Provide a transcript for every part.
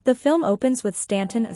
The film opens with Stanton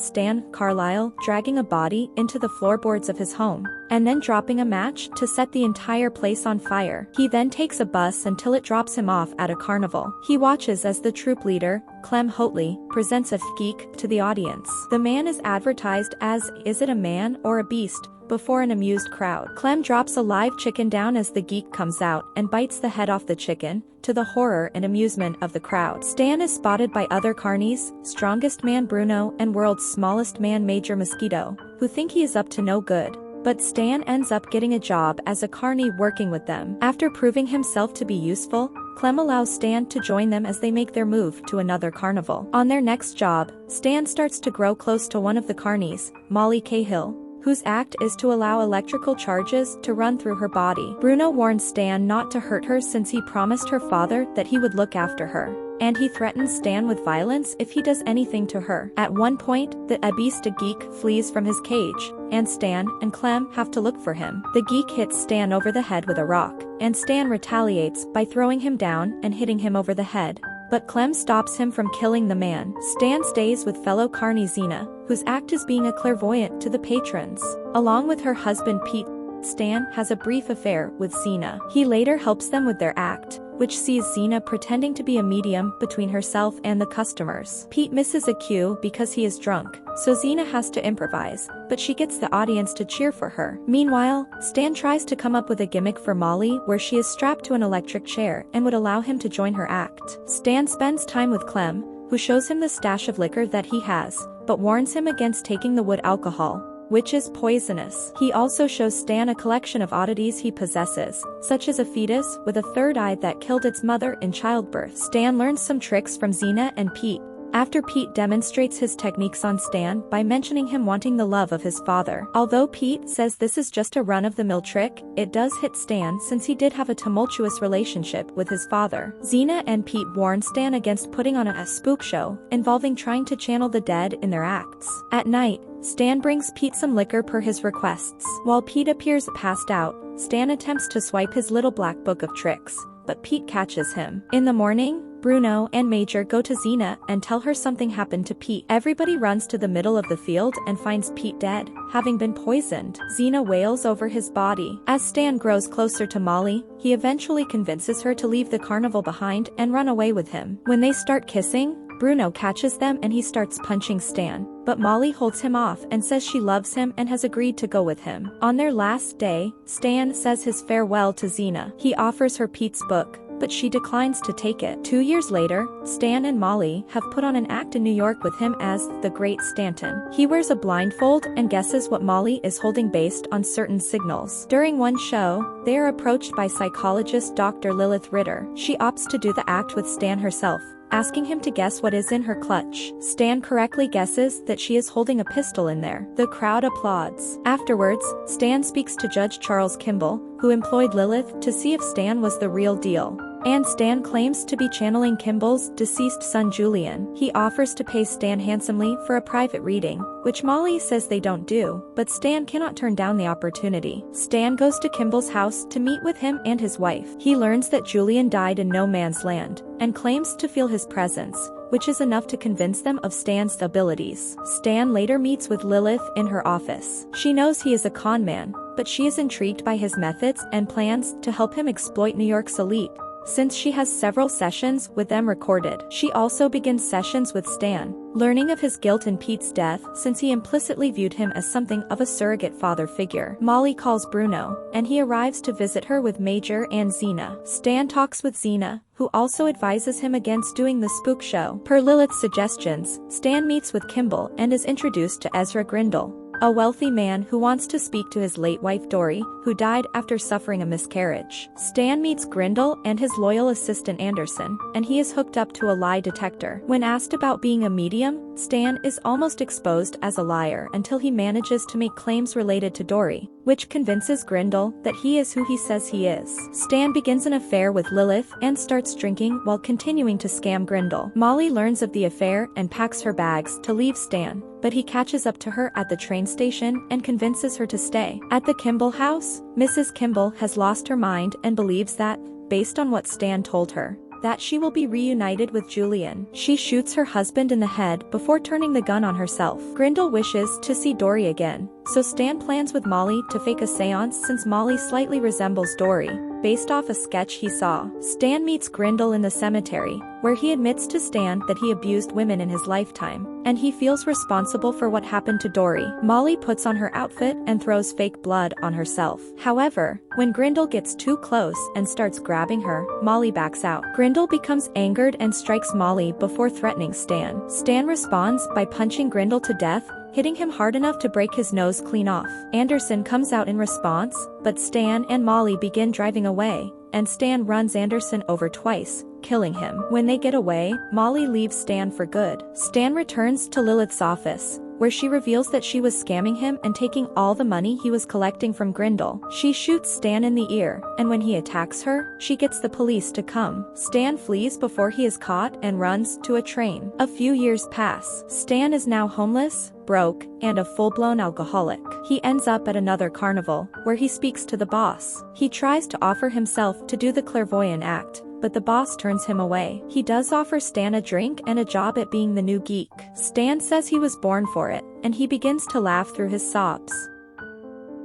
Carlisle dragging a body into the floorboards of his home, and then dropping a match to set the entire place on fire. He then takes a bus until it drops him off at a carnival. He watches as the troupe leader, Clem Hotley, presents a geek to the audience. The man is advertised as, "Is it a man or a beast?" before an amused crowd. Clem drops a live chicken down as the geek comes out and bites the head off the chicken, to the horror and amusement of the crowd. Stan is spotted by other carnies, strongest man Bruno and world's smallest man Major Mosquito, who think he is up to no good. But Stan ends up getting a job as a carny working with them. After proving himself to be useful, Clem allows Stan to join them as they make their move to another carnival. On their next job, Stan starts to grow close to one of the carnies, Molly Cahill, whose act is to allow electrical charges to run through her body. Bruno warns Stan not to hurt her since he promised her father that he would look after her, and he threatens Stan with violence if he does anything to her. At one point, the Beast geek flees from his cage, and Stan and Clem have to look for him. The geek hits Stan over the head with a rock, and Stan retaliates by throwing him down and hitting him over the head. But Clem stops him from killing the man. Stan stays with fellow carny Xena, whose act is being a clairvoyant to the patrons. Along with her husband Pete, Stan has a brief affair with Xena. He later helps them with their act, which sees Xena pretending to be a medium between herself and the customers. Pete misses a cue because he is drunk, so Xena has to improvise, but she gets the audience to cheer for her. Meanwhile, Stan tries to come up with a gimmick for Molly where she is strapped to an electric chair and would allow him to join her act. Stan spends time with Clem, who shows him the stash of liquor that he has, but warns him against taking the wood alcohol, which is poisonous. He also shows Stan a collection of oddities he possesses, such as a fetus with a third eye that killed its mother in childbirth. Stan learns some tricks from Xena and Pete, after Pete demonstrates his techniques on Stan by mentioning him wanting the love of his father. Although Pete says this is just a run-of-the-mill trick, it does hit Stan since he did have a tumultuous relationship with his father. Xena and Pete warn Stan against putting on a spook show involving trying to channel the dead in their acts. At night, Stan brings Pete some liquor per his requests. While Pete appears passed out, Stan attempts to swipe his little black book of tricks, but Pete catches him. In the morning, Bruno and Major go to Xena and tell her something happened to Pete. Everybody runs to the middle of the field and finds Pete dead, having been poisoned. Xena wails over his body. As Stan grows closer to Molly, he eventually convinces her to leave the carnival behind and run away with him. When they start kissing, Bruno catches them and he starts punching Stan, but Molly holds him off and says she loves him and has agreed to go with him. On their last day, Stan says his farewell to Xena. He offers her Pete's book, but she declines to take it. 2 years later, Stan and Molly have put on an act in New York with him as the Great Stanton. He wears a blindfold and guesses what Molly is holding based on certain signals. During one show, they are approached by psychologist Dr. Lilith Ritter. She opts to do the act with Stan herself, asking him to guess what is in her clutch. Stan correctly guesses that she is holding a pistol in there. The crowd applauds. Afterwards, Stan speaks to Judge Charles Kimball, who employed Lilith to see if Stan was the real deal. And Stan claims to be channeling Kimball's deceased son Julian. He offers to pay Stan handsomely for a private reading, which Molly says they don't do, but Stan cannot turn down the opportunity. Stan goes to Kimball's house to meet with him and his wife. He learns that Julian died in no man's land, and claims to feel his presence, which is enough to convince them of Stan's abilities. Stan later meets with Lilith in her office. She knows he is a con man, but she is intrigued by his methods and plans to help him exploit New York's elite, since she has several sessions with them recorded. She also begins sessions with Stan, learning of his guilt in Pete's death since he implicitly viewed him as something of a surrogate father figure. Molly calls Bruno, and he arrives to visit her with Major and Xena. Stan talks with Xena, who also advises him against doing the spook show. Per Lilith's suggestions, Stan meets with Kimball and is introduced to Ezra Grindle, a wealthy man who wants to speak to his late wife Dory, who died after suffering a miscarriage. Stan meets Grindle and his loyal assistant Anderson, and he is hooked up to a lie detector. When asked about being a medium, Stan is almost exposed as a liar until he manages to make claims related to Dory, which convinces Grindle that he is who he says he is. Stan begins an affair with Lilith and starts drinking while continuing to scam Grindle. Molly learns of the affair and packs her bags to leave Stan, but he catches up to her at the train station and convinces her to stay. At the Kimball house, Mrs. Kimball has lost her mind and believes that, based on what Stan told her, that she will be reunited with Julian. She shoots her husband in the head before turning the gun on herself. Grindle wishes to see Dory again, so Stan plans with Molly to fake a seance since Molly slightly resembles Dory, based off a sketch he saw. Stan meets Grindle in the cemetery, where he admits to Stan that he abused women in his lifetime, and he feels responsible for what happened to Dory. Molly puts on her outfit and throws fake blood on herself. However, when Grindle gets too close and starts grabbing her, Molly backs out. Grindle becomes angered and strikes Molly before threatening Stan. Stan responds by punching Grindle to death, hitting him hard enough to break his nose clean off. Anderson comes out in response, but Stan and Molly begin driving away, and Stan runs Anderson over twice, killing him. When they get away, Molly leaves Stan for good. Stan returns to Lilith's office, where she reveals that she was scamming him and taking all the money he was collecting from Grindle. She shoots Stan in the ear, and when he attacks her, she gets the police to come. Stan flees before he is caught and runs to a train. A few years pass. Stan is now homeless, broke, and a full-blown alcoholic. He ends up at another carnival, where he speaks to the boss. He tries to offer himself to do the clairvoyant act, but the boss turns him away. He does offer Stan a drink and a job at being the new geek. Stan says he was born for it, and he begins to laugh through his sobs.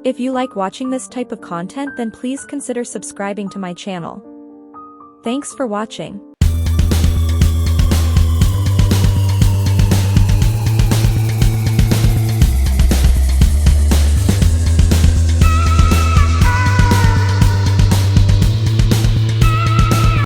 If you like watching this type of content, then please consider subscribing to my channel. Thanks for watching.